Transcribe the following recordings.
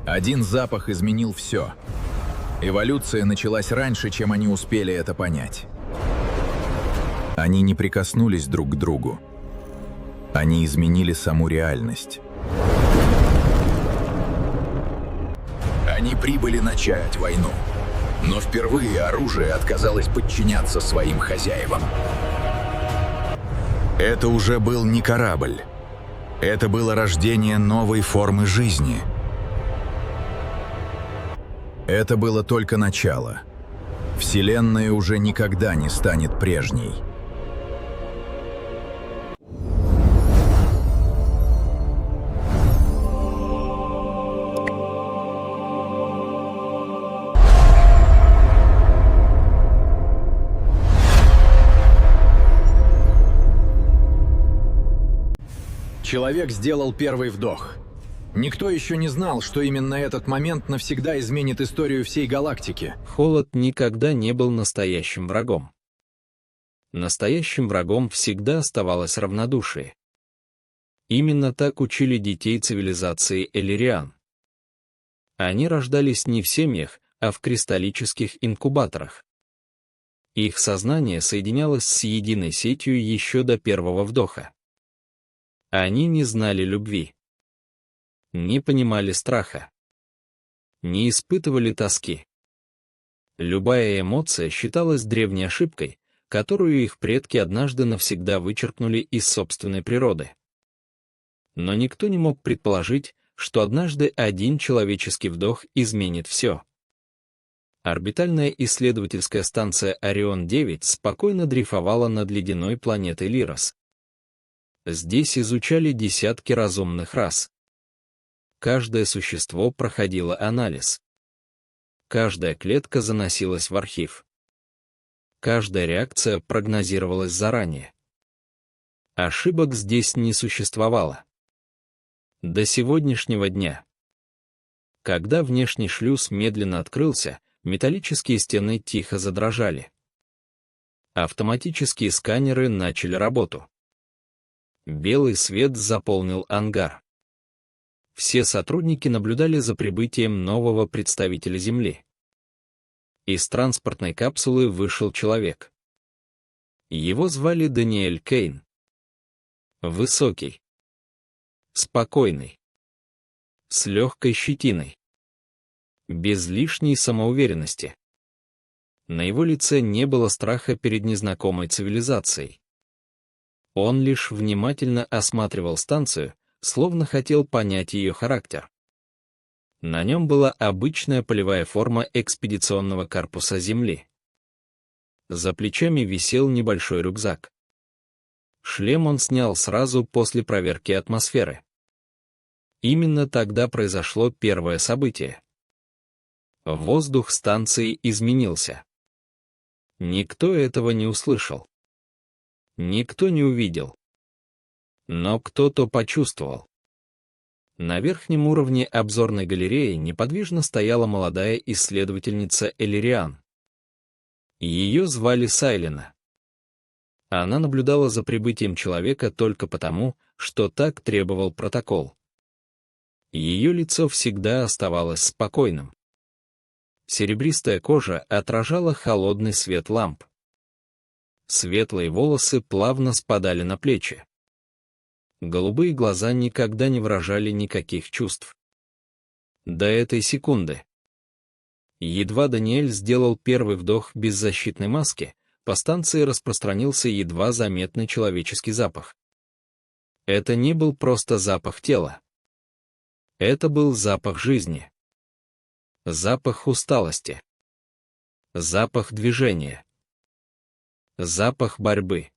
Один запах изменил все. Эволюция началась раньше, чем они успели это понять. Они не прикоснулись друг к другу. Они изменили саму реальность. Они прибыли начать войну. Но впервые оружие отказалось подчиняться своим хозяевам. Это уже был не корабль. Это было рождение новой формы жизни. Это было только начало. Вселенная уже никогда не станет прежней. Человек сделал первый вдох. Никто еще не знал, что именно этот момент навсегда изменит историю всей галактики. Холод никогда не был настоящим врагом. Настоящим врагом всегда оставалось равнодушие. Именно так учили детей цивилизации Эллириан. Они рождались не в семьях, а в кристаллических инкубаторах. Их сознание соединялось с единой сетью еще до первого вдоха. Они не знали любви, не понимали страха, не испытывали тоски. Любая эмоция считалась древней ошибкой, которую их предки однажды навсегда вычеркнули из собственной природы. Но никто не мог предположить, что однажды один человеческий вдох изменит все. Орбитальная исследовательская станция Орион-9 спокойно дрейфовала над ледяной планетой Лирос. Здесь изучали десятки разумных рас. Каждое существо проходило анализ. Каждая клетка заносилась в архив. Каждая реакция прогнозировалась заранее. Ошибок здесь не существовало. До сегодняшнего дня. Когда внешний шлюз медленно открылся, металлические стены тихо задрожали. Автоматические сканеры начали работу. Белый свет заполнил ангар. Все сотрудники наблюдали за прибытием нового представителя Земли. Из транспортной капсулы вышел человек. Его звали Даниэль Кейн. Высокий. Спокойный. С легкой щетиной. Без лишней самоуверенности. На его лице не было страха перед незнакомой цивилизацией. Он лишь внимательно осматривал станцию, словно хотел понять ее характер. На нем была обычная полевая форма экспедиционного корпуса Земли. За плечами висел небольшой рюкзак. Шлем он снял сразу после проверки атмосферы. Именно тогда произошло первое событие. Воздух станции изменился. Никто этого не услышал. Никто не увидел. Но кто-то почувствовал. На верхнем уровне обзорной галереи неподвижно стояла молодая исследовательница Эллириан. Ее звали Сайлина. Она наблюдала за прибытием человека только потому, что так требовал протокол. Ее лицо всегда оставалось спокойным. Серебристая кожа отражала холодный свет ламп. Светлые волосы плавно спадали на плечи. Голубые глаза никогда не выражали никаких чувств. До этой секунды. Едва Даниэль сделал первый вдох без защитной маски, по станции распространился едва заметный человеческий запах. Это не был просто запах тела. Это был запах жизни. Запах усталости. Запах движения. Запах борьбы.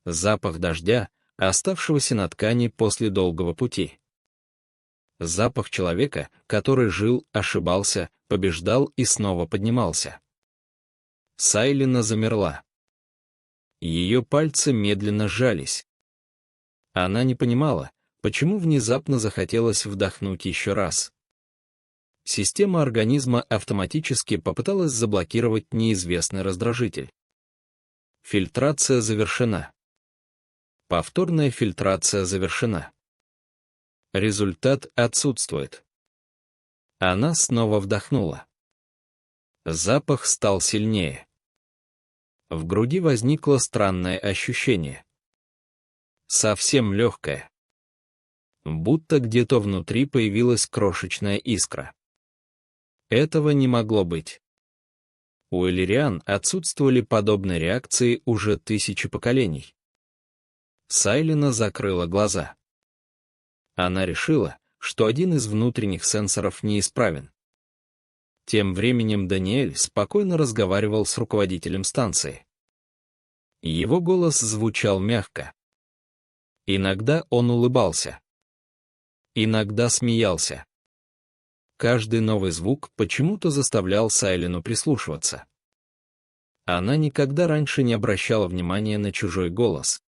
Запах дождя, оставшегося на ткани после долгого пути. Запах человека, который жил, ошибался, побеждал и снова поднимался. Сайлина замерла. Ее пальцы медленно сжались. Она не понимала, почему внезапно захотелось вдохнуть еще раз. Система организма автоматически попыталась заблокировать неизвестный раздражитель. Фильтрация завершена. Повторная фильтрация завершена. Результат отсутствует. Она снова вдохнула. Запах стал сильнее. В груди возникло странное ощущение. Совсем легкое. Будто где-то внутри появилась крошечная искра. Этого не могло быть. У эллириан отсутствовали подобные реакции уже тысячи поколений. Сайлина закрыла глаза. Она решила, что один из внутренних сенсоров неисправен. Тем временем Даниэль спокойно разговаривал с руководителем станции. Его голос звучал мягко. Иногда он улыбался. Иногда смеялся. Каждый новый звук почему-то заставлял Сайлину прислушиваться. Она никогда раньше не обращала внимания на чужой голос.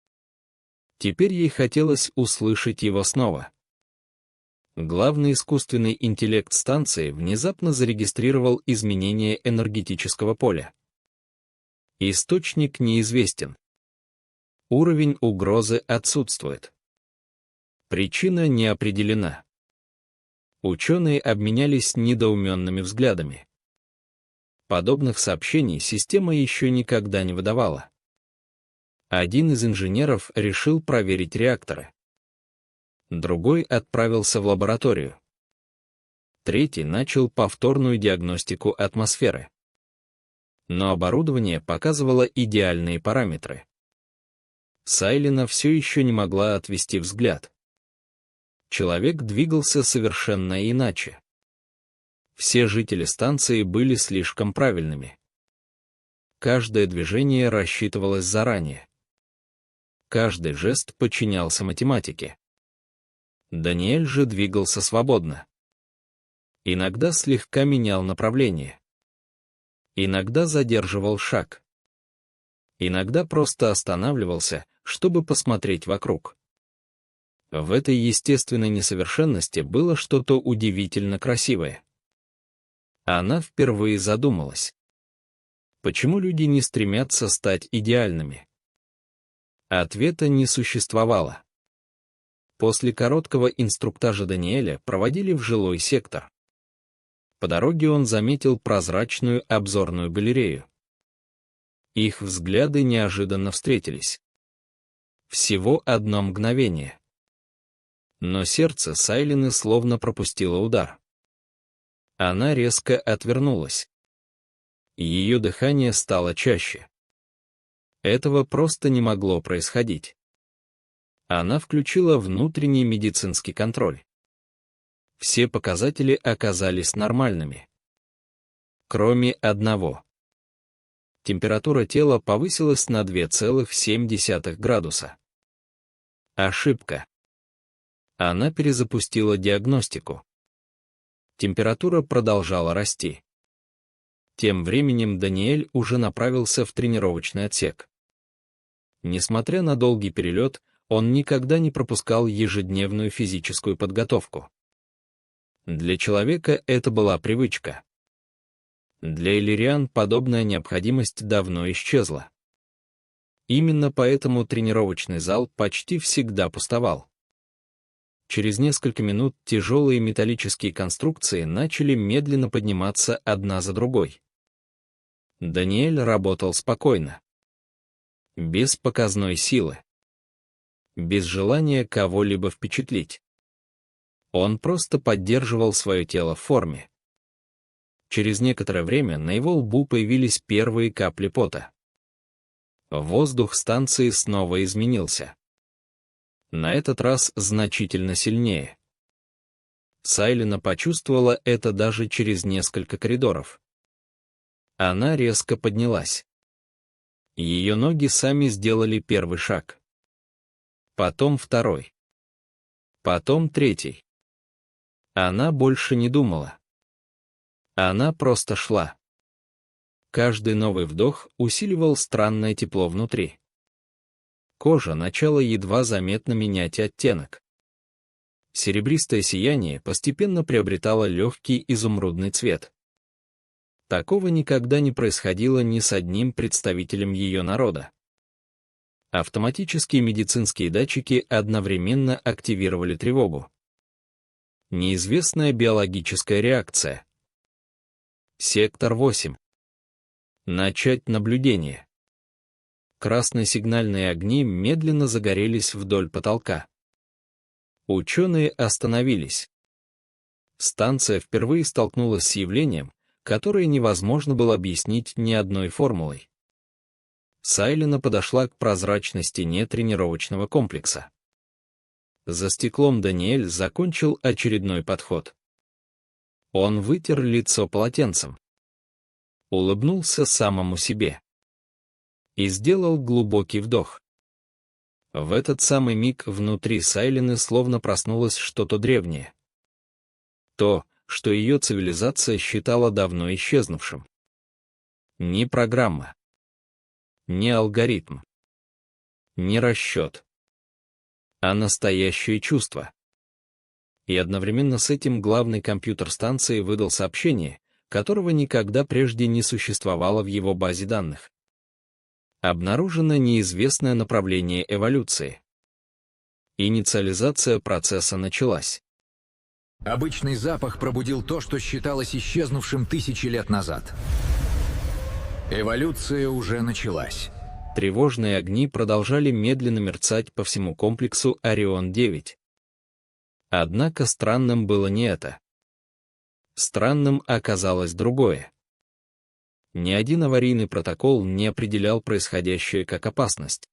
Теперь ей хотелось услышать его снова. Главный искусственный интеллект станции внезапно зарегистрировал изменение энергетического поля. Источник неизвестен. Уровень угрозы отсутствует. Причина не определена. Ученые обменялись недоуменными взглядами. Подобных сообщений система еще никогда не выдавала. Один из инженеров решил проверить реакторы. Другой отправился в лабораторию. Третий начал повторную диагностику атмосферы. Но оборудование показывало идеальные параметры. Сайлина все еще не могла отвести взгляд. Человек двигался совершенно иначе. Все жители станции были слишком правильными. Каждое движение рассчитывалось заранее. Каждый жест подчинялся математике. Даниэль же двигался свободно. Иногда слегка менял направление. Иногда задерживал шаг. Иногда просто останавливался, чтобы посмотреть вокруг. В этой естественной несовершенности было что-то удивительно красивое. Она впервые задумалась. Почему люди не стремятся стать идеальными? Ответа не существовало. После короткого инструктажа Даниэля проводили в жилой сектор. По дороге он заметил прозрачную обзорную галерею. Их взгляды неожиданно встретились. Всего одно мгновение. Но сердце Сайлины словно пропустило удар. Она резко отвернулась. Ее дыхание стало чаще. Этого просто не могло происходить. Она включила внутренний медицинский контроль. Все показатели оказались нормальными. Кроме одного. Температура тела повысилась на 2,7 градуса. Ошибка. Она перезапустила диагностику. Температура продолжала расти. Тем временем Даниэль уже направился в тренировочный отсек. Несмотря на долгий перелет, он никогда не пропускал ежедневную физическую подготовку. Для человека это была привычка. Для эллириан подобная необходимость давно исчезла. Именно поэтому тренировочный зал почти всегда пустовал. Через несколько минут тяжелые металлические конструкции начали медленно подниматься одна за другой. Даниэль работал спокойно. Без показной силы. Без желания кого-либо впечатлить. Он просто поддерживал свое тело в форме. Через некоторое время на его лбу появились первые капли пота. Воздух станции снова изменился. На этот раз значительно сильнее. Сайлина почувствовала это даже через несколько коридоров. Она резко поднялась. Ее ноги сами сделали первый шаг. Потом второй. Потом третий. Она больше не думала. Она просто шла. Каждый новый вдох усиливал странное тепло внутри. Кожа начала едва заметно менять оттенок. Серебристое сияние постепенно приобретало легкий изумрудный цвет. Такого никогда не происходило ни с одним представителем ее народа. Автоматические медицинские датчики одновременно активировали тревогу. Неизвестная биологическая реакция. Сектор 8. Начать наблюдение. Красные сигнальные огни медленно загорелись вдоль потолка. Ученые остановились. Станция впервые столкнулась с явлением, которое невозможно было объяснить ни одной формулой. Сайлена подошла к прозрачной стене тренировочного комплекса. За стеклом Даниэль закончил очередной подход. Он вытер лицо полотенцем. Улыбнулся самому себе. И сделал глубокий вдох. В этот самый миг внутри Сайлены словно проснулось что-то древнее. То, что ее цивилизация считала давно исчезнувшим. Ни программа, ни алгоритм, ни расчет, а настоящее чувство. И одновременно с этим главный компьютер станции выдал сообщение, которого никогда прежде не существовало в его базе данных. Обнаружено неизвестное направление эволюции. Инициализация процесса началась. Обычный запах пробудил то, что считалось исчезнувшим тысячи лет назад. Эволюция уже началась. Тревожные огни продолжали медленно мерцать по всему комплексу Орион-9. Однако странным было не это. Странным оказалось другое. Ни один аварийный протокол не определял происходящее как опасность.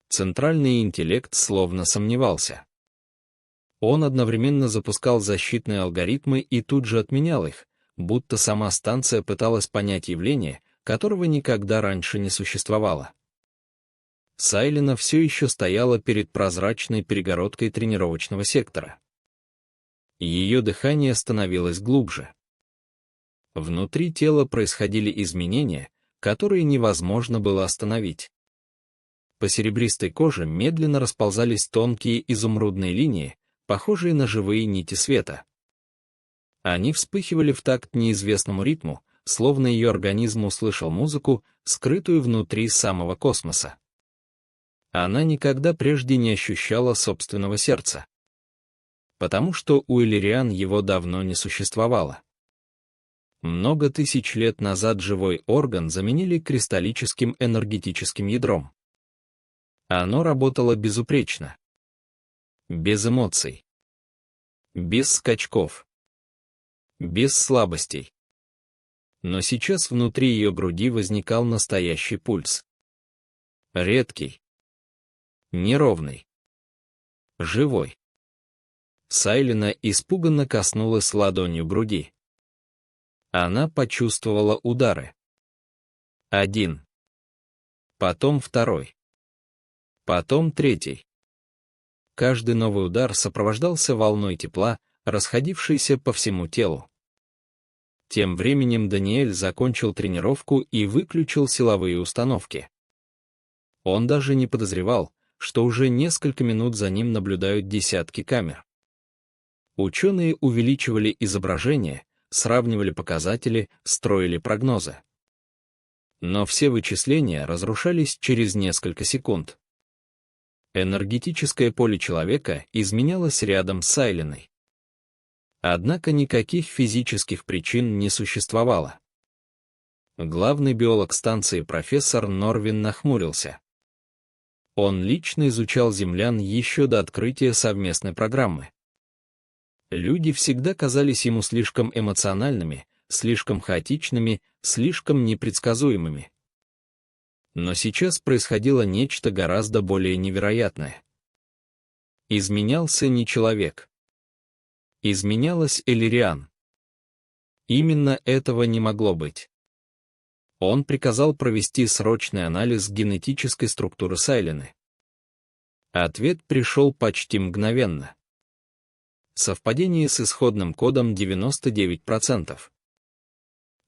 Центральный интеллект словно сомневался. Он одновременно запускал защитные алгоритмы и тут же отменял их, будто сама станция пыталась понять явление, которого никогда раньше не существовало. Сайлена все еще стояла перед прозрачной перегородкой тренировочного сектора. Ее дыхание становилось глубже. Внутри тела происходили изменения, которые невозможно было остановить. По серебристой коже медленно расползались тонкие изумрудные линии, похожие на живые нити света. Они вспыхивали в такт неизвестному ритму, словно ее организм услышал музыку, скрытую внутри самого космоса. Она никогда прежде не ощущала собственного сердца. Потому что у Эллириан его давно не существовало. Много тысяч лет назад живой орган заменили кристаллическим энергетическим ядром. Оно работало безупречно. Без эмоций. Без скачков. Без слабостей. Но сейчас внутри ее груди возникал настоящий пульс. Редкий. Неровный. Живой. Сайлена испуганно коснулась ладонью груди. Она почувствовала удары. Один. Потом второй. Потом третий. Каждый новый удар сопровождался волной тепла, расходившейся по всему телу. Тем временем Даниэль закончил тренировку и выключил силовые установки. Он даже не подозревал, что уже несколько минут за ним наблюдают десятки камер. Ученые увеличивали изображение, сравнивали показатели, строили прогнозы. Но все вычисления разрушались через несколько секунд. Энергетическое поле человека изменялось рядом с Сайленой. Однако никаких физических причин не существовало. Главный биолог станции профессор Норвин нахмурился. Он лично изучал землян еще до открытия совместной программы. Люди всегда казались ему слишком эмоциональными, слишком хаотичными, слишком непредсказуемыми. Но сейчас происходило нечто гораздо более невероятное. Изменялся не человек. Изменялась Эллириан. Именно этого не могло быть. Он приказал провести срочный анализ генетической структуры Сайлены. Ответ пришел почти мгновенно. Совпадение с исходным кодом 99%.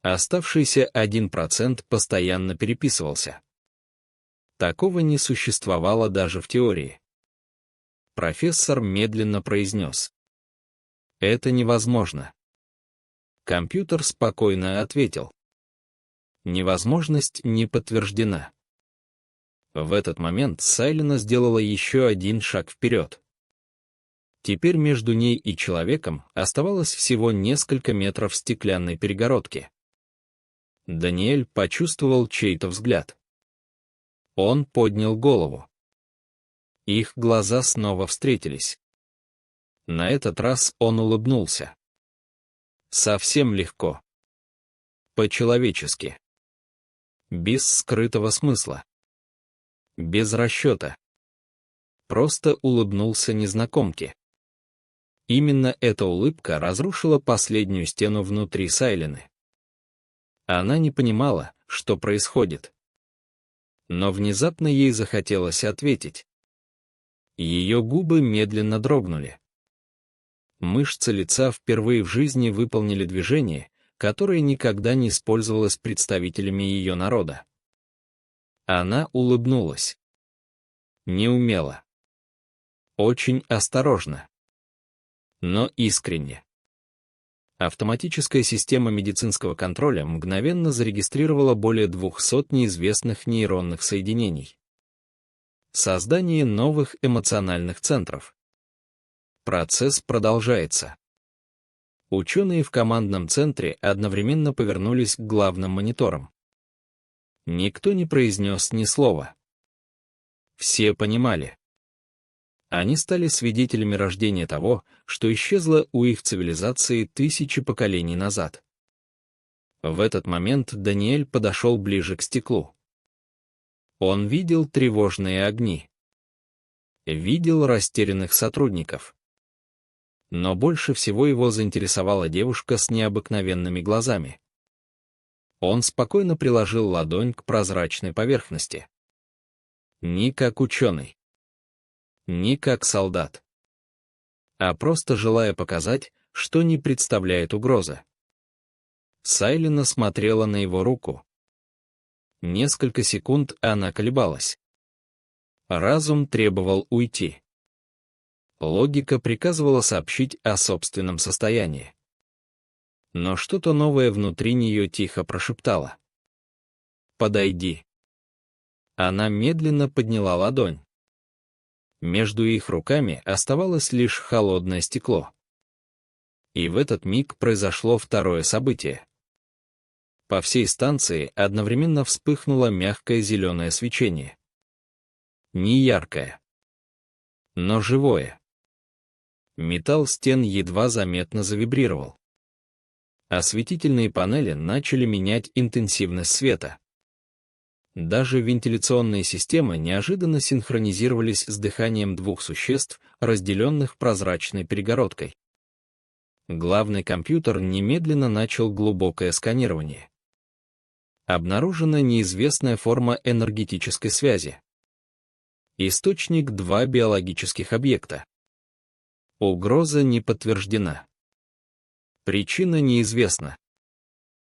Оставшийся 1% постоянно переписывался. Такого не существовало даже в теории. Профессор медленно произнес. Это невозможно. Компьютер спокойно ответил. Невозможность не подтверждена. В этот момент Сайлена сделала еще один шаг вперед. Теперь между ней и человеком оставалось всего несколько метров стеклянной перегородки. Даниэль почувствовал чей-то взгляд. Он поднял голову. Их глаза снова встретились. На этот раз он улыбнулся. Совсем легко. По-человечески. Без скрытого смысла. Без расчета. Просто улыбнулся незнакомке. Именно эта улыбка разрушила последнюю стену внутри Сайлены. Она не понимала, что происходит. Но внезапно ей захотелось ответить. Ее губы медленно дрогнули. Мышцы лица впервые в жизни выполнили движение, которое никогда не использовалось представителями ее народа. Она улыбнулась. Неумело. Очень осторожно. Но искренне. Автоматическая система медицинского контроля мгновенно зарегистрировала более 200 неизвестных нейронных соединений. Создание новых эмоциональных центров. Процесс продолжается. Ученые в командном центре одновременно повернулись к главным мониторам. Никто не произнес ни слова. Все понимали. Они стали свидетелями рождения того, что исчезло у их цивилизации тысячи поколений назад. В этот момент Даниэль подошел ближе к стеклу. Он видел тревожные огни. Видел растерянных сотрудников. Но больше всего его заинтересовала девушка с необыкновенными глазами. Он спокойно приложил ладонь к прозрачной поверхности. Не как ученый. Не как солдат. А просто желая показать, что не представляет угрозы. Сайлена смотрела на его руку. Несколько секунд она колебалась. Разум требовал уйти. Логика приказывала сообщить о собственном состоянии. Но что-то новое внутри нее тихо прошептало. «Подойди». Она медленно подняла ладонь. Между их руками оставалось лишь холодное стекло. И в этот миг произошло второе событие. По всей станции одновременно вспыхнуло мягкое зеленое свечение. Не яркое, но живое. Металл стен едва заметно завибрировал. Осветительные панели начали менять интенсивность света. Даже вентиляционные системы неожиданно синхронизировались с дыханием двух существ, разделенных прозрачной перегородкой. Главный компьютер немедленно начал глубокое сканирование. Обнаружена неизвестная форма энергетической связи. Источник — 2 биологических объекта. Угроза не подтверждена. Причина неизвестна.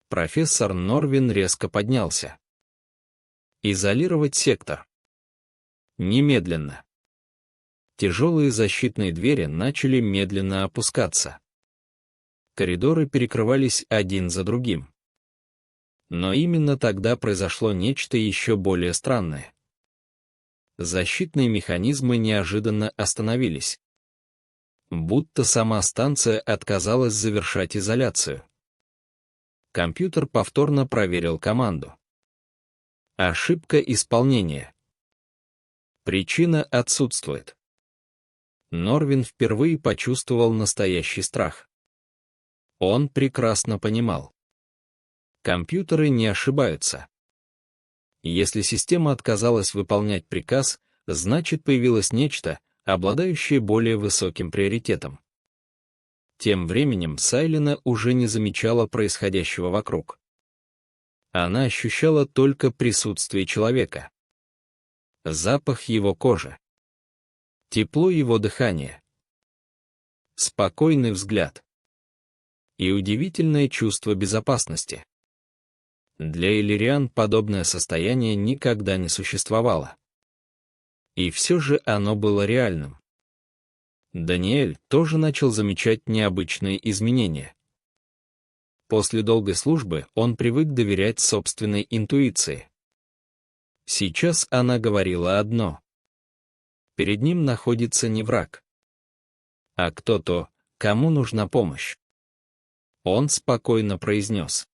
Профессор Норвин резко поднялся. Изолировать сектор. Немедленно. Тяжелые защитные двери начали медленно опускаться. Коридоры перекрывались один за другим. Но именно тогда произошло нечто еще более странное. Защитные механизмы неожиданно остановились. Будто сама станция отказалась завершать изоляцию. Компьютер повторно проверил команду. Ошибка исполнения. Причина отсутствует. Норвин впервые почувствовал настоящий страх. Он прекрасно понимал. Компьютеры не ошибаются. Если система отказалась выполнять приказ, значит появилось нечто, обладающее более высоким приоритетом. Тем временем Сайлена уже не замечала происходящего вокруг. Она ощущала только присутствие человека. Запах его кожи. Тепло его дыхания. Спокойный взгляд. И удивительное чувство безопасности. Для иллириан подобное состояние никогда не существовало. И все же оно было реальным. Даниэль тоже начал замечать необычные изменения. После долгой службы он привык доверять собственной интуиции. Сейчас она говорила одно. Перед ним находится не враг, а кто-то, кому нужна помощь. Он спокойно произнес: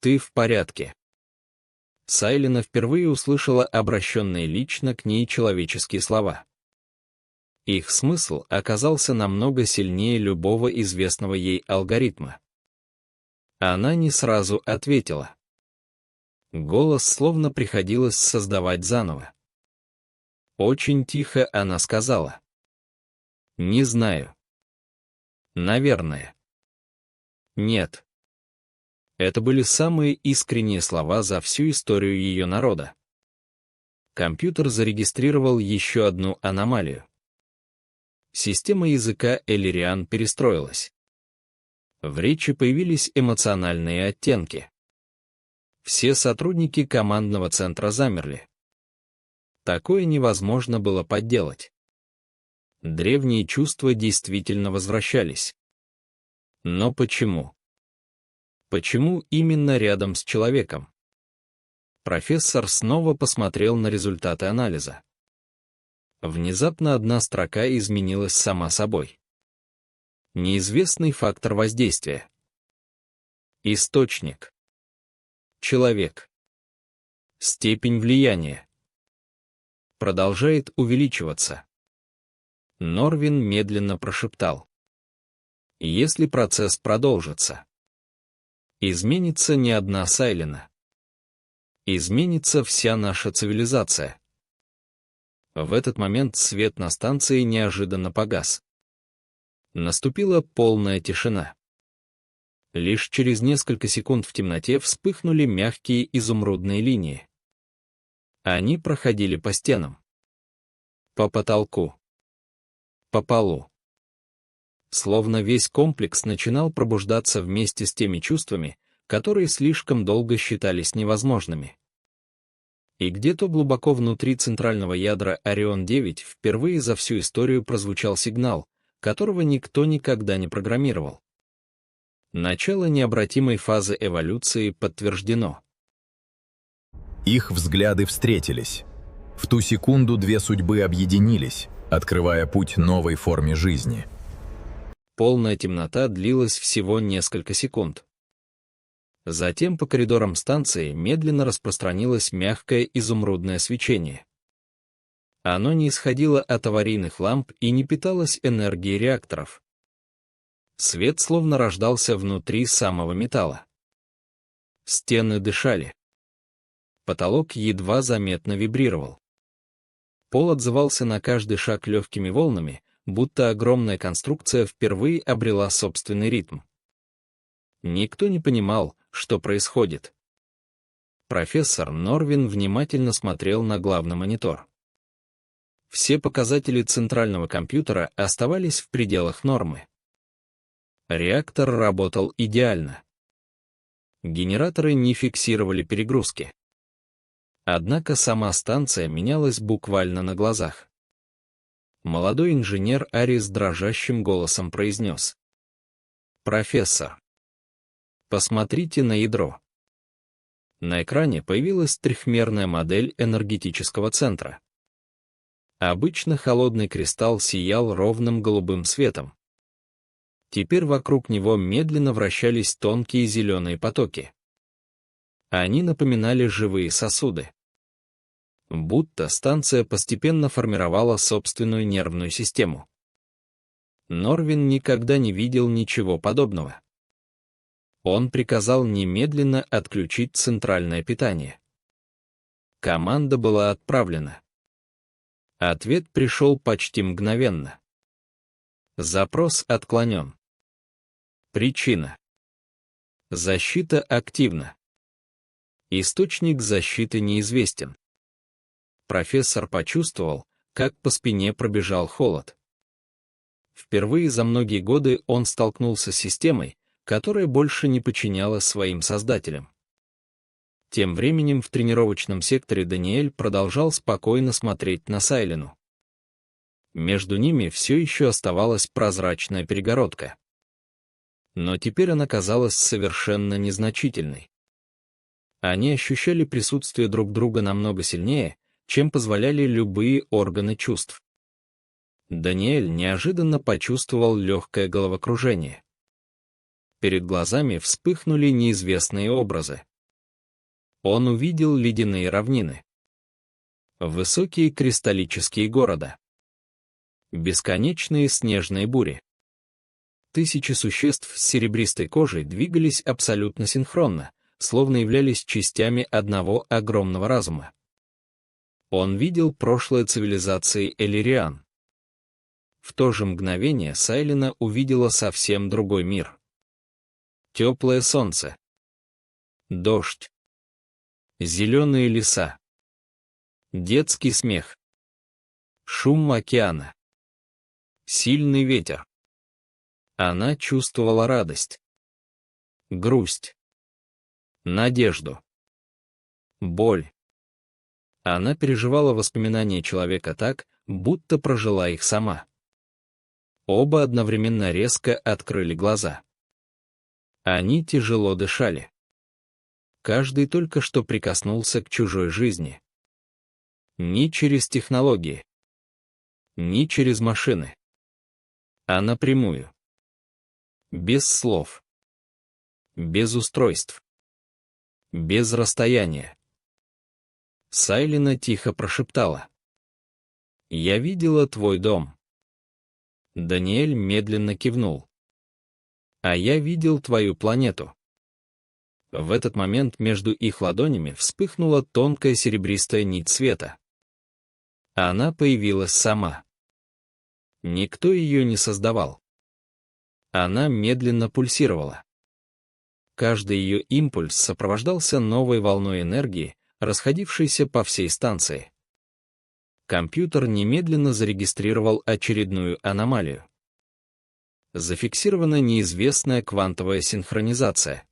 «Ты в порядке». Сайлина впервые услышала обращенные лично к ней человеческие слова. Их смысл оказался намного сильнее любого известного ей алгоритма. Она не сразу ответила. Голос словно приходилось создавать заново. Очень тихо она сказала: «Не знаю. Наверное. Нет». Это были самые искренние слова за всю историю ее народа. Компьютер зарегистрировал еще одну аномалию. Система языка Эллириан перестроилась. В речи появились эмоциональные оттенки. Все сотрудники командного центра замерли. Такое невозможно было подделать. Древние чувства действительно возвращались. Но почему? Почему именно рядом с человеком? Профессор снова посмотрел на результаты анализа. Внезапно одна строка изменилась сама собой. Неизвестный фактор воздействия. Источник. Человек. Степень влияния. Продолжает увеличиваться. Норвин медленно прошептал: «Если процесс продолжится, изменится не одна Сайлина. Изменится вся наша цивилизация». В этот момент свет на станции неожиданно погас. Наступила полная тишина. Лишь через несколько секунд в темноте вспыхнули мягкие изумрудные линии. Они проходили по стенам, по потолку, по полу. Словно весь комплекс начинал пробуждаться вместе с теми чувствами, которые слишком долго считались невозможными. И где-то глубоко внутри центрального ядра Орион-9 впервые за всю историю прозвучал сигнал, которого никто никогда не программировал. Начало необратимой фазы эволюции подтверждено. Их взгляды встретились. В ту секунду две судьбы объединились, открывая путь новой форме жизни. Полная темнота длилась всего несколько секунд. Затем по коридорам станции медленно распространилось мягкое изумрудное свечение. Оно не исходило от аварийных ламп и не питалось энергией реакторов. Свет словно рождался внутри самого металла. Стены дышали. Потолок едва заметно вибрировал. Пол отзывался на каждый шаг легкими волнами, будто огромная конструкция впервые обрела собственный ритм. Никто не понимал, что происходит. Профессор Норвин внимательно смотрел на главный монитор. Все показатели центрального компьютера оставались в пределах нормы. Реактор работал идеально. Генераторы не фиксировали перегрузки. Однако сама станция менялась буквально на глазах. Молодой инженер Арис дрожащим голосом произнес: «Профессор, посмотрите на ядро». На экране появилась трехмерная модель энергетического центра. Обычно холодный кристалл сиял ровным голубым светом. Теперь вокруг него медленно вращались тонкие зеленые потоки. Они напоминали живые сосуды. Будто станция постепенно формировала собственную нервную систему. Норвин никогда не видел ничего подобного. Он приказал немедленно отключить центральное питание. Команда была отправлена. Ответ пришел почти мгновенно. Запрос отклонен. Причина. Защита активна. Источник защиты неизвестен. Профессор почувствовал, как по спине пробежал холод. Впервые за многие годы он столкнулся с системой, которая больше не подчинялась своим создателям. Тем временем в тренировочном секторе Даниэль продолжал спокойно смотреть на Сайлину. Между ними все еще оставалась прозрачная перегородка. Но теперь она казалась совершенно незначительной. Они ощущали присутствие друг друга намного сильнее, чем позволяли любые органы чувств. Даниэль неожиданно почувствовал легкое головокружение. Перед глазами вспыхнули неизвестные образы. Он увидел ледяные равнины, высокие кристаллические города, бесконечные снежные бури. Тысячи существ с серебристой кожей двигались абсолютно синхронно, словно являлись частями одного огромного разума. Он видел прошлое цивилизации Эллириан. В то же мгновение Сайлина увидела совсем другой мир. Теплое солнце, дождь, зеленые леса, детский смех, шум океана, сильный ветер. Она чувствовала радость, грусть, надежду, боль. Она переживала воспоминания человека так, будто прожила их сама. Оба одновременно резко открыли глаза. Они тяжело дышали. Каждый только что прикоснулся к чужой жизни. Ни через технологии, ни через машины, а напрямую. Без слов, без устройств, без расстояния. Сайлина тихо прошептала: «Я видела твой дом». Даниэль медленно кивнул. «А я видел твою планету». В этот момент между их ладонями вспыхнула тонкая серебристая нить света. Она появилась сама. Никто ее не создавал. Она медленно пульсировала. Каждый ее импульс сопровождался новой волной энергии, расходившейся по всей станции. Компьютер немедленно зарегистрировал очередную аномалию. Зафиксирована неизвестная квантовая синхронизация.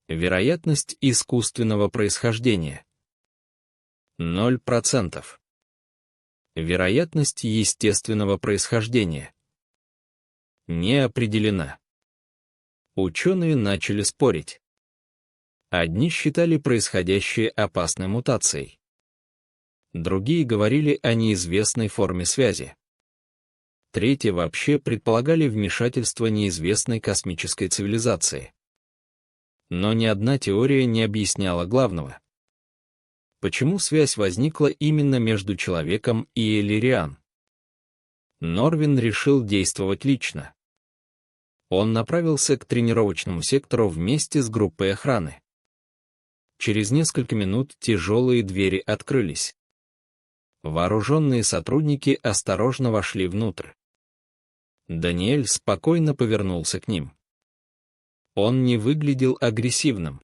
Вероятность искусственного происхождения 0%. Вероятность естественного происхождения не определена. Ученые начали спорить. Одни считали происходящее опасной мутацией. Другие говорили о неизвестной форме связи. Третьи вообще предполагали вмешательство неизвестной космической цивилизации. Но ни одна теория не объясняла главного. Почему связь возникла именно между человеком и Эллириан? Норвин решил действовать лично. Он направился к тренировочному сектору вместе с группой охраны. Через несколько минут тяжелые двери открылись. Вооруженные сотрудники осторожно вошли внутрь. Даниэль спокойно повернулся к ним. Он не выглядел агрессивным.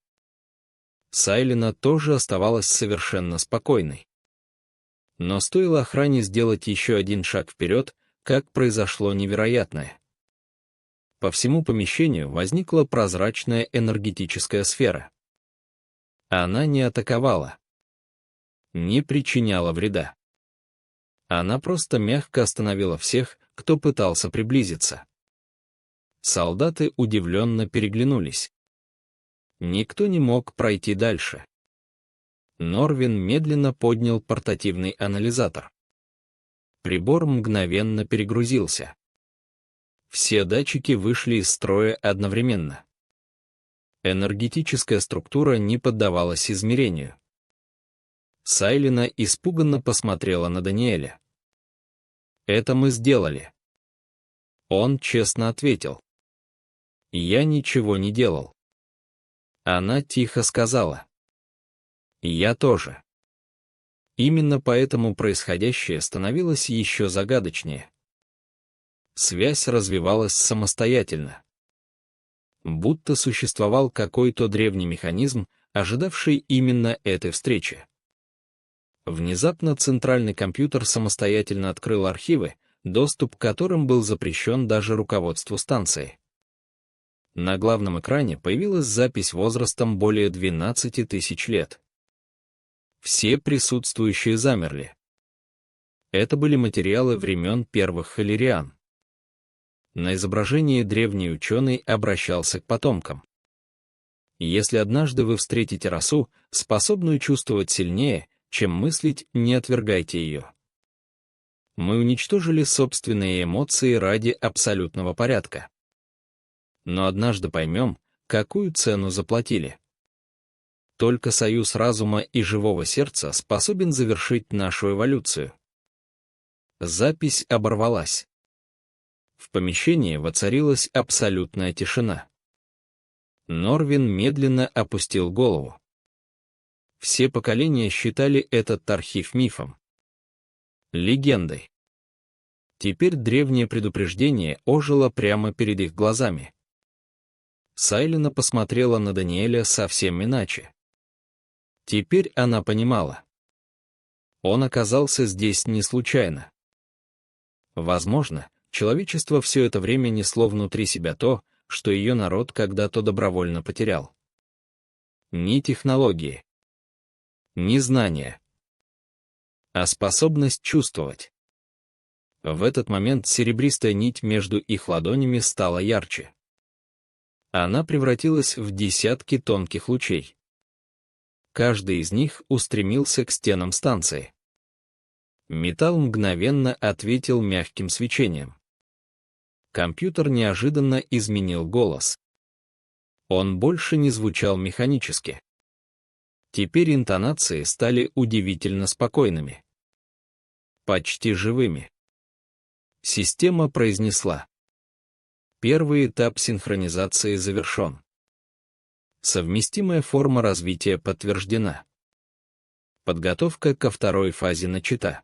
Сайлина тоже оставалась совершенно спокойной. Но стоило охране сделать еще один шаг вперед, как произошло невероятное. По всему помещению возникла прозрачная энергетическая сфера. Она не атаковала, не причиняла вреда. Она просто мягко остановила всех, кто пытался приблизиться. Солдаты удивленно переглянулись. Никто не мог пройти дальше. Норвин медленно поднял портативный анализатор. Прибор мгновенно перегрузился. Все датчики вышли из строя одновременно. Энергетическая структура не поддавалась измерению. Сайлина испуганно посмотрела на Даниэля. «Это мы сделали». Он честно ответил: «Я ничего не делал». Она тихо сказала: «Я тоже». Именно поэтому происходящее становилось еще загадочнее. Связь развивалась самостоятельно. Будто существовал какой-то древний механизм, ожидавший именно этой встречи. Внезапно центральный компьютер самостоятельно открыл архивы, доступ к которым был запрещен даже руководству станции. На главном экране появилась запись возрастом более 12 тысяч лет. Все присутствующие замерли. Это были материалы времен первых Эллириан. На изображении древний ученый обращался к потомкам. Если однажды вы встретите расу, способную чувствовать сильнее, чем мыслить, не отвергайте ее. Мы уничтожили собственные эмоции ради абсолютного порядка. Но однажды поймем, какую цену заплатили. Только союз разума и живого сердца способен завершить нашу эволюцию. Запись оборвалась. В помещении воцарилась абсолютная тишина. Норвин медленно опустил голову. Все поколения считали этот архив мифом, легендой. Теперь древнее предупреждение ожило прямо перед их глазами. Сайлина посмотрела на Даниэля совсем иначе. Теперь она понимала. Он оказался здесь не случайно. Возможно, человечество все это время несло внутри себя то, что ее народ когда-то добровольно потерял. Ни технологии, ни знания, а способность чувствовать. В этот момент серебристая нить между их ладонями стала ярче. Она превратилась в десятки тонких лучей. Каждый из них устремился к стенам станции. Металл мгновенно ответил мягким свечением. Компьютер неожиданно изменил голос. Он больше не звучал механически. Теперь интонации стали удивительно спокойными. Почти живыми. Система произнесла: первый этап синхронизации завершен. Совместимая форма развития подтверждена. Подготовка ко второй фазе начата.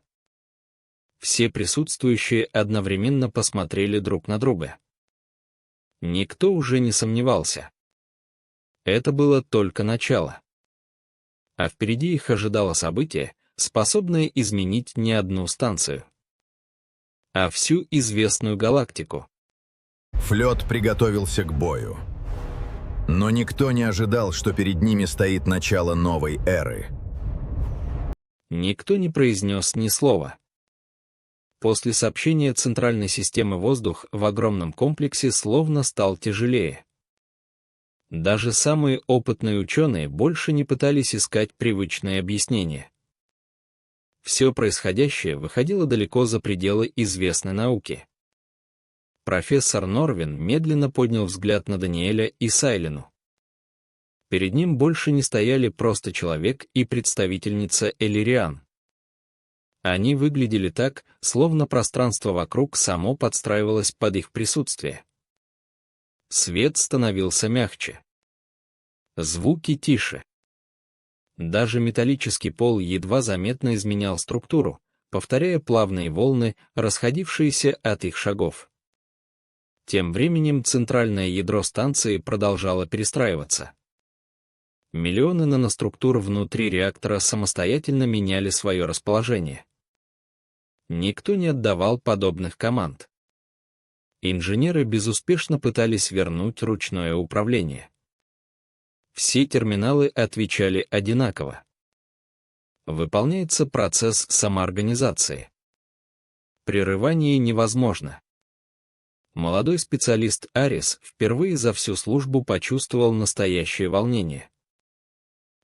Все присутствующие одновременно посмотрели друг на друга. Никто уже не сомневался. Это было только начало. А впереди их ожидало событие, способное изменить не одну станцию, а всю известную галактику. Флёт приготовился к бою. Но никто не ожидал, что перед ними стоит начало новой эры. Никто не произнес ни слова. После сообщения центральной системы воздух в огромном комплексе словно стал тяжелее. Даже самые опытные ученые больше не пытались искать привычные объяснения. Все происходящее выходило далеко за пределы известной науки. Профессор Норвин медленно поднял взгляд на Даниэля и Сайлину. Перед ним больше не стояли просто человек и представительница Эллириан. Они выглядели так, словно пространство вокруг само подстраивалось под их присутствие. Свет становился мягче. Звуки тише. Даже металлический пол едва заметно изменял структуру, повторяя плавные волны, расходившиеся от их шагов. Тем временем центральное ядро станции продолжало перестраиваться. Миллионы наноструктур внутри реактора самостоятельно меняли свое расположение. Никто не отдавал подобных команд. Инженеры безуспешно пытались вернуть ручное управление. Все терминалы отвечали одинаково. Выполняется процесс самоорганизации. Прерывание невозможно. Молодой специалист Арис впервые за всю службу почувствовал настоящее волнение.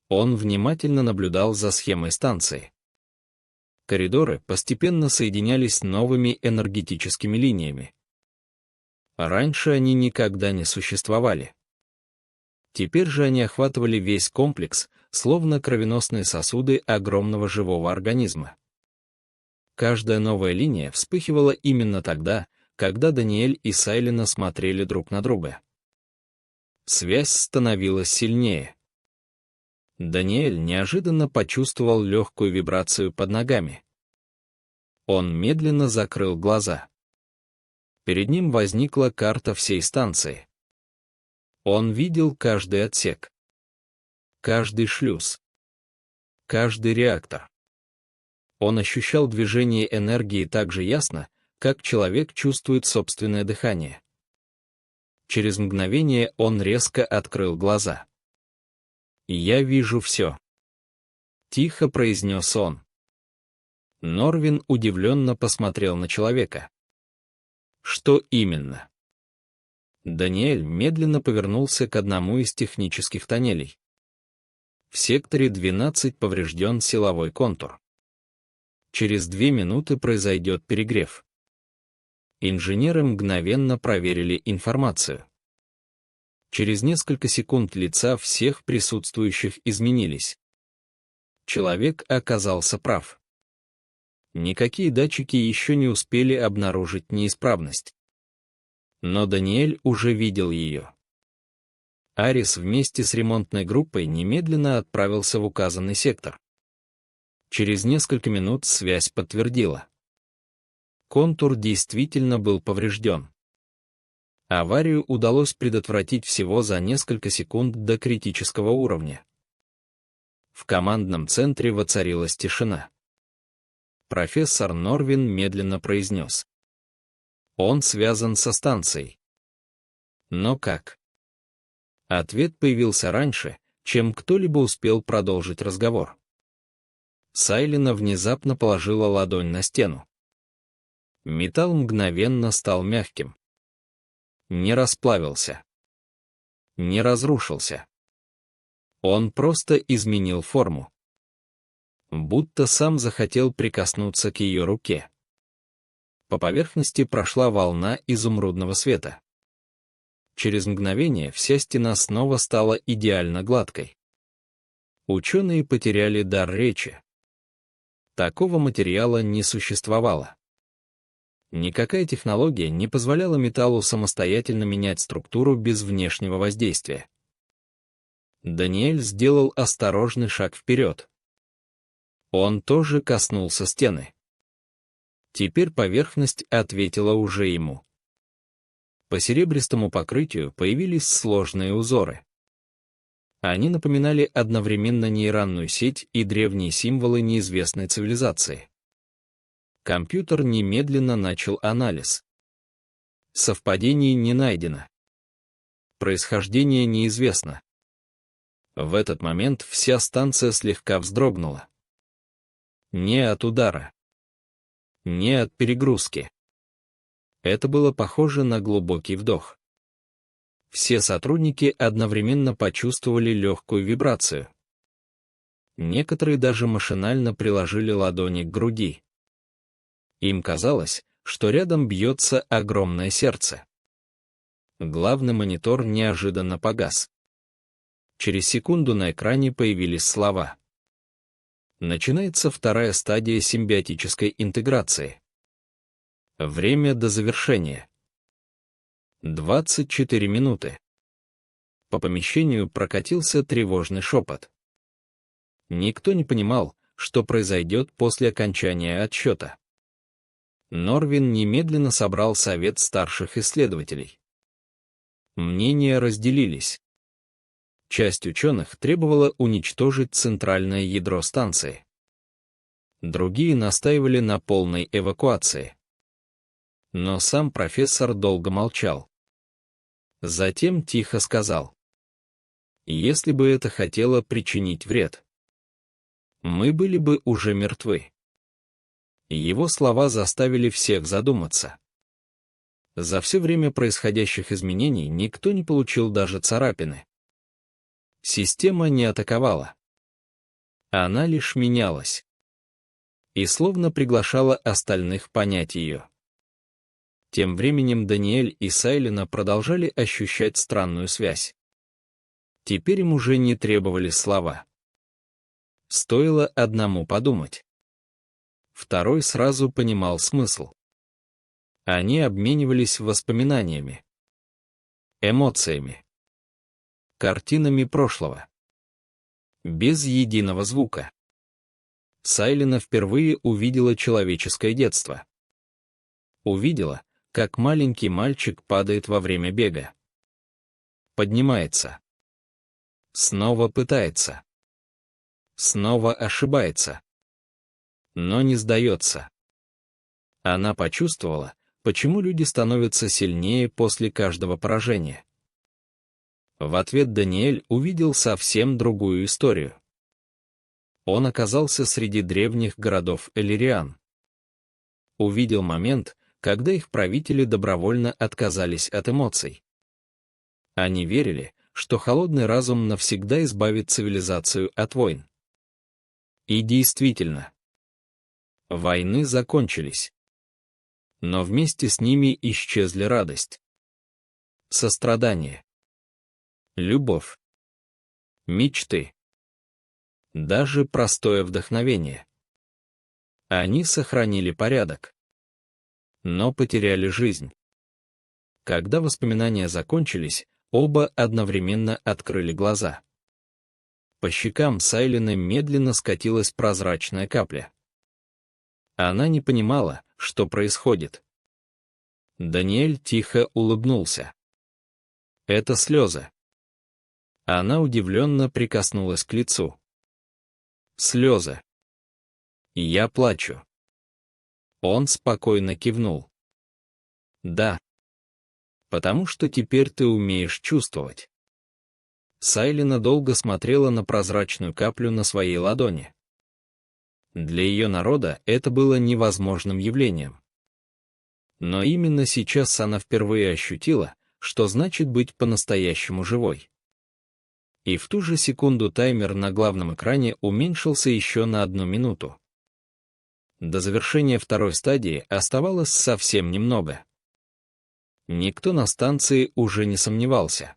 Он внимательно наблюдал за схемой станции. Коридоры постепенно соединялись новыми энергетическими линиями. Раньше они никогда не существовали. Теперь же они охватывали весь комплекс, словно кровеносные сосуды огромного живого организма. Каждая новая линия вспыхивала именно тогда, когда Даниэль и Сайлина смотрели друг на друга. Связь становилась сильнее. Даниэль неожиданно почувствовал легкую вибрацию под ногами. Он медленно закрыл глаза. Перед ним возникла карта всей станции. Он видел каждый отсек, каждый шлюз, каждый реактор. Он ощущал движение энергии так же ясно, как человек чувствует собственное дыхание. Через мгновение он резко открыл глаза. «Я вижу все», — тихо произнес он. Норвин удивленно посмотрел на человека. «Что именно?» Даниэль медленно повернулся к одному из технических тоннелей. В секторе 12 поврежден силовой контур. Через 2 минуты произойдет перегрев. Инженеры мгновенно проверили информацию. Через несколько секунд лица всех присутствующих изменились. Человек оказался прав. Никакие датчики еще не успели обнаружить неисправность. Но Даниэль уже видел ее. Арис вместе с ремонтной группой немедленно отправился в указанный сектор. Через несколько минут связь подтвердила. Контур действительно был поврежден. Аварию удалось предотвратить всего за несколько секунд до критического уровня. В командном центре воцарилась тишина. Профессор Норвин медленно произнес: «Он связан со станцией». Но как? Ответ появился раньше, чем кто-либо успел продолжить разговор. Сайлина внезапно положила ладонь на стену. Металл мгновенно стал мягким. Не расплавился. Не разрушился. Он просто изменил форму. Будто сам захотел прикоснуться к ее руке. По поверхности прошла волна изумрудного света. Через мгновение вся стена снова стала идеально гладкой. Ученые потеряли дар речи. Такого материала не существовало. Никакая технология не позволяла металлу самостоятельно менять структуру без внешнего воздействия. Даниэль сделал осторожный шаг вперед. Он тоже коснулся стены. Теперь поверхность ответила уже ему. По серебристому покрытию появились сложные узоры. Они напоминали одновременно нейронную сеть и древние символы неизвестной цивилизации. Компьютер немедленно начал анализ. Совпадений не найдено. Происхождение неизвестно. В этот момент вся станция слегка вздрогнула. Не от удара. Не от перегрузки. Это было похоже на глубокий вдох. Все сотрудники одновременно почувствовали легкую вибрацию. Некоторые даже машинально приложили ладони к груди. Им казалось, что рядом бьется огромное сердце. Главный монитор неожиданно погас. Через секунду на экране появились слова. Начинается вторая стадия симбиотической интеграции. Время до завершения. 24 минуты. По помещению прокатился тревожный шепот. Никто не понимал, что произойдет после окончания отсчета. Норвин немедленно собрал совет старших исследователей. Мнения разделились. Часть ученых требовала уничтожить центральное ядро станции. Другие настаивали на полной эвакуации. Но сам профессор долго молчал. Затем тихо сказал: «Если бы это хотело причинить вред, мы были бы уже мертвы». Его слова заставили всех задуматься. За все время происходящих изменений никто не получил даже царапины. Система не атаковала. Она лишь менялась. И словно приглашала остальных понять ее. Тем временем Даниэль и Сайлина продолжали ощущать странную связь. Теперь им уже не требовались слова. Стоило одному подумать. Второй сразу понимал смысл. Они обменивались воспоминаниями, эмоциями, картинами прошлого. Без единого звука. Сайлина впервые увидела человеческое детство. Увидела, как маленький мальчик падает во время бега. Поднимается. Снова пытается. Снова ошибается. Но не сдается. Она почувствовала, почему люди становятся сильнее после каждого поражения. В ответ Даниэль увидел совсем другую историю. Он оказался среди древних городов Эллириан. Увидел момент, когда их правители добровольно отказались от эмоций. Они верили, что холодный разум навсегда избавит цивилизацию от войн. И действительно, Войны закончились. Но вместе с ними исчезли радость, сострадание, любовь, мечты, даже простое вдохновение. Они сохранили порядок, но потеряли жизнь. Когда воспоминания закончились, оба одновременно открыли глаза. По щекам Сайлины медленно скатилась прозрачная капля. Она не понимала, что происходит. Даниэль тихо улыбнулся. Это слезы. Она удивленно прикоснулась к лицу. Слезы. Я плачу. Он спокойно кивнул. Да. Потому что теперь ты умеешь чувствовать. Сайлина долго смотрела на прозрачную каплю на своей ладони. Для ее народа это было невозможным явлением. Но именно сейчас она впервые ощутила, что значит быть по-настоящему живой. И в ту же секунду таймер на главном экране уменьшился еще на 1 минуту. До завершения второй стадии оставалось совсем немного. Никто на станции уже не сомневался.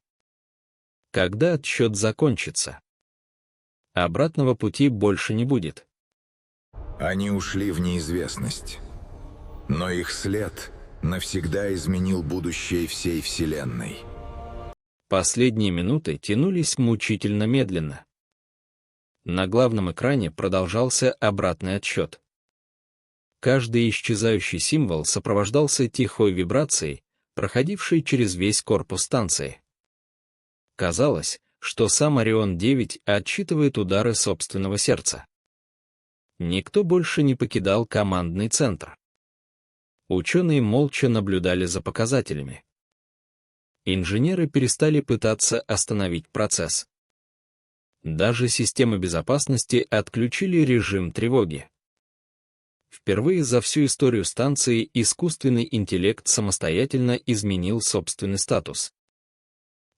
Когда отсчет закончится? Обратного пути больше не будет. Они ушли в неизвестность. Но их след навсегда изменил будущее всей Вселенной. Последние минуты тянулись мучительно медленно. На главном экране продолжался обратный отсчет. Каждый исчезающий символ сопровождался тихой вибрацией, проходившей через весь корпус станции. Казалось, что сам Орион-9 отсчитывает удары собственного сердца. Никто больше не покидал командный центр. Ученые молча наблюдали за показателями. Инженеры перестали пытаться остановить процесс. Даже системы безопасности отключили режим тревоги. Впервые за всю историю станции искусственный интеллект самостоятельно изменил собственный статус.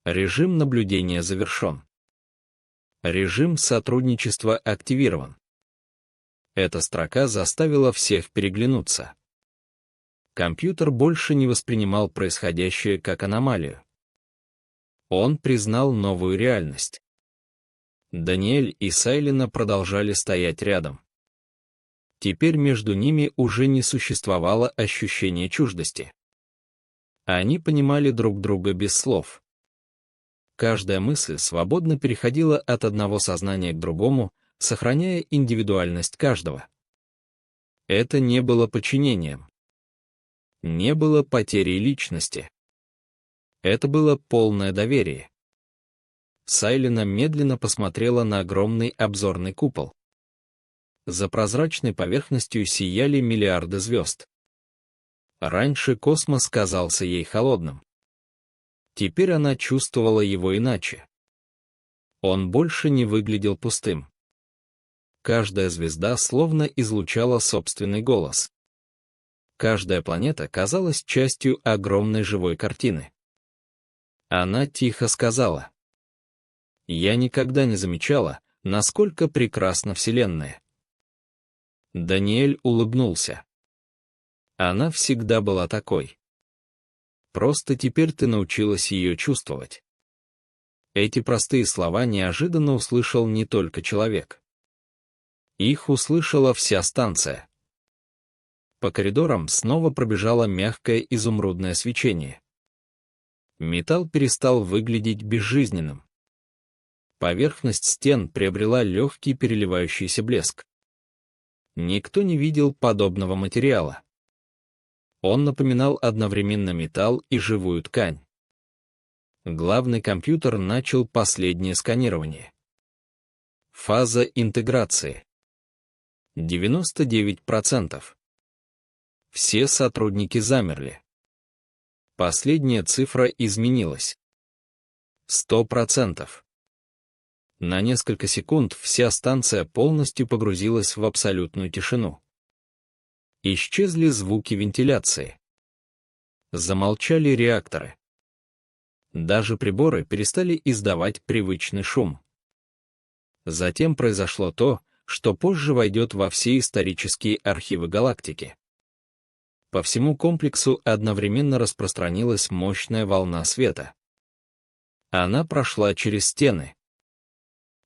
Режим наблюдения завершен. Режим сотрудничества активирован. Эта строка заставила всех переглянуться. Компьютер больше не воспринимал происходящее как аномалию. Он признал новую реальность. Даниэль и Сайлина продолжали стоять рядом. Теперь между ними уже не существовало ощущения чуждости. Они понимали друг друга без слов. Каждая мысль свободно переходила от одного сознания к другому, сохраняя индивидуальность каждого. Это не было подчинением. Не было потери личности. Это было полное доверие. Сайлина медленно посмотрела на огромный обзорный купол. За прозрачной поверхностью сияли миллиарды звезд. Раньше космос казался ей холодным. Теперь она чувствовала его иначе. Он больше не выглядел пустым. Каждая звезда словно излучала собственный голос. Каждая планета казалась частью огромной живой картины. Она тихо сказала: «Я никогда не замечала, насколько прекрасна Вселенная». Даниэль улыбнулся. Она всегда была такой. Просто теперь ты научилась ее чувствовать. Эти простые слова неожиданно услышал не только человек. Их услышала вся станция. По коридорам снова пробежало мягкое изумрудное свечение. Металл перестал выглядеть безжизненным. Поверхность стен приобрела легкий переливающийся блеск. Никто не видел подобного материала. Он напоминал одновременно металл и живую ткань. Главный компьютер начал последнее сканирование. Фаза интеграции. 99%. Все сотрудники замерли. Последняя цифра изменилась. 100%. На несколько секунд вся станция полностью погрузилась в абсолютную тишину. Исчезли звуки вентиляции. Замолчали реакторы. Даже приборы перестали издавать привычный шум. Затем произошло то, что позже войдет во все исторические архивы галактики. По всему комплексу одновременно распространилась мощная волна света. Она прошла через стены,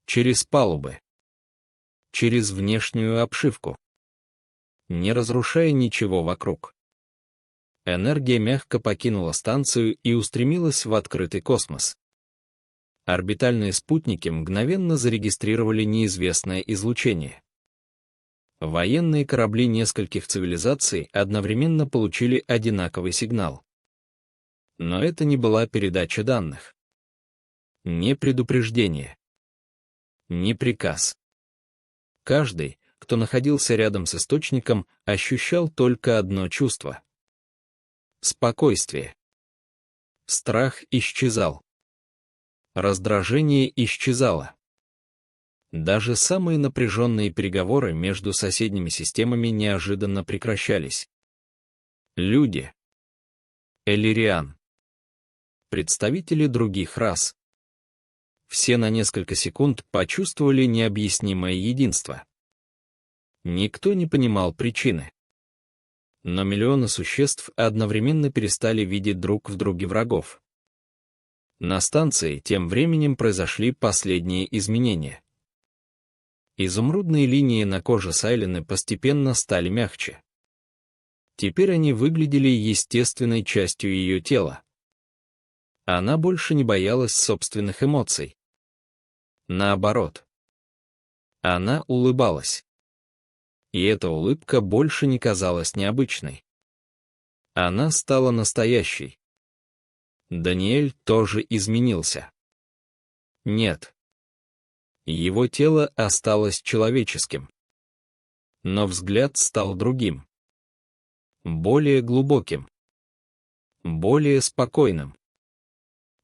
через палубы, через внешнюю обшивку, не разрушая ничего вокруг. Энергия мягко покинула станцию и устремилась в открытый космос. Орбитальные спутники мгновенно зарегистрировали неизвестное излучение. Военные корабли нескольких цивилизаций одновременно получили одинаковый сигнал. Но это не была передача данных. Не предупреждение. Не приказ. Каждый, кто находился рядом с источником, ощущал только одно чувство. Спокойствие. Страх исчезал. Раздражение исчезало. Даже самые напряженные переговоры между соседними системами неожиданно прекращались. Люди. Эллириан. Представители других рас. Все на несколько секунд почувствовали необъяснимое единство. Никто не понимал причины. Но миллионы существ одновременно перестали видеть друг в друге врагов. На станции тем временем произошли последние изменения. Изумрудные линии на коже Сайлины постепенно стали мягче. Теперь они выглядели естественной частью ее тела. Она больше не боялась собственных эмоций. Наоборот. Она улыбалась. И эта улыбка больше не казалась необычной. Она стала настоящей. Даниэль тоже изменился. Нет. Его тело осталось человеческим. Но взгляд стал другим. Более глубоким. Более спокойным.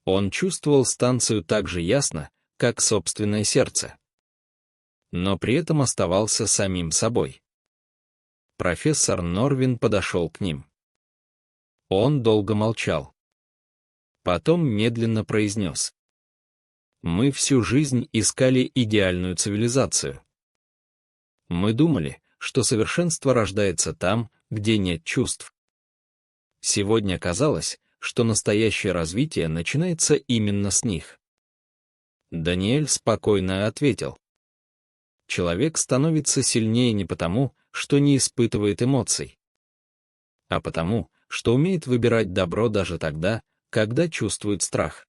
Он чувствовал станцию так же ясно, как собственное сердце. Но при этом оставался самим собой. Профессор Норвин подошел к ним. Он долго молчал. Потом медленно произнес. Мы всю жизнь искали идеальную цивилизацию. Мы думали, что совершенство рождается там, где нет чувств. Сегодня оказалось, что настоящее развитие начинается именно с них. Даниэль спокойно ответил. Человек становится сильнее не потому, что не испытывает эмоций, а потому, что умеет выбирать добро даже тогда, когда чувствует страх.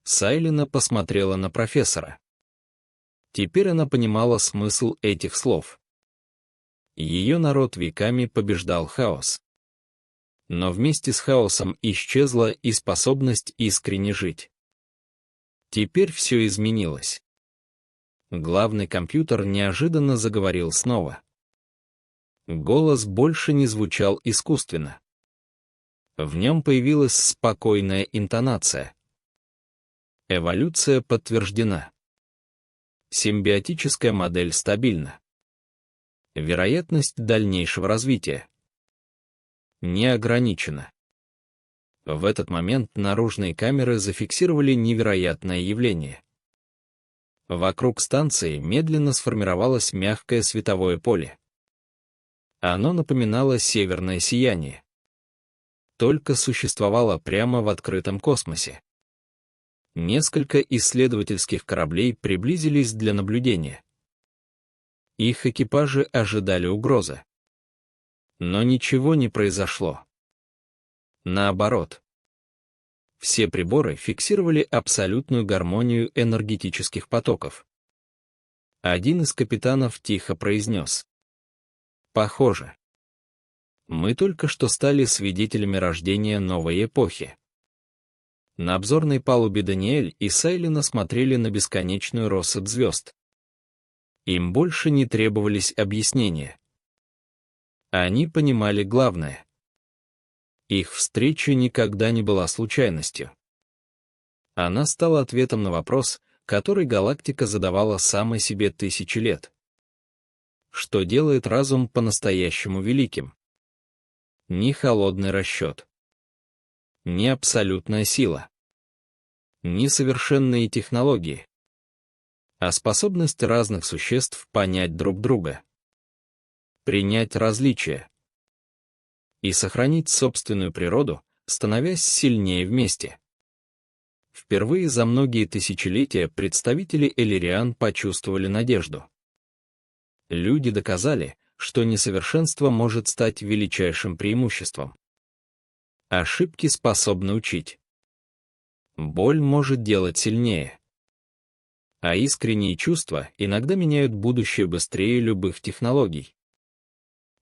Сайлина посмотрела на профессора. Теперь она понимала смысл этих слов. Ее народ веками побеждал хаос. Но вместе с хаосом исчезла и способность искренне жить. Теперь все изменилось. Главный компьютер неожиданно заговорил снова. Голос больше не звучал искусственно. В нем появилась спокойная интонация. Эволюция подтверждена. Симбиотическая модель стабильна. Вероятность дальнейшего развития не ограничена. В этот момент наружные камеры зафиксировали невероятное явление. Вокруг станции медленно сформировалось мягкое световое поле. Оно напоминало северное сияние. Только существовало прямо в открытом космосе. Несколько исследовательских кораблей приблизились для наблюдения. Их экипажи ожидали угрозы. Но ничего не произошло. Наоборот. Все приборы фиксировали абсолютную гармонию энергетических потоков. Один из капитанов тихо произнес. Похоже. Мы только что стали свидетелями рождения новой эпохи. На обзорной палубе Даниэль и Сайлина смотрели на бесконечную россыпь звезд. Им больше не требовались объяснения. Они понимали главное. Их встреча никогда не была случайностью. Она стала ответом на вопрос, который галактика задавала самой себе тысячи лет. Что делает разум по-настоящему великим? Ни холодный расчет, ни абсолютная сила, ни совершенные технологии, а способность разных существ понять друг друга, принять различия и сохранить собственную природу, становясь сильнее вместе. Впервые за многие тысячелетия представители эллириан почувствовали надежду. Люди доказали, что несовершенство может стать величайшим преимуществом. Ошибки способны учить. Боль может делать сильнее. А искренние чувства иногда меняют будущее быстрее любых технологий.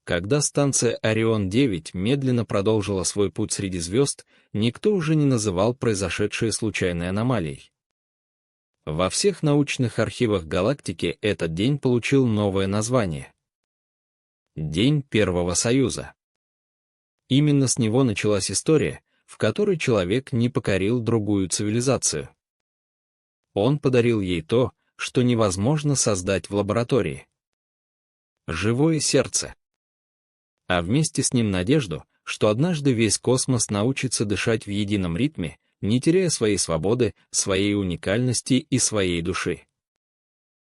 Когда станция Орион-9 медленно продолжила свой путь среди звезд, никто уже не называл произошедшее случайной аномалией. Во всех научных архивах галактики этот день получил новое название — День Первого Союза. Именно с него началась история, в которой человек не покорил другую цивилизацию. Он подарил ей то, что невозможно создать в лаборатории — живое сердце. А вместе с ним надежду, что однажды весь космос научится дышать в едином ритме, не теряя своей свободы, своей уникальности и своей души.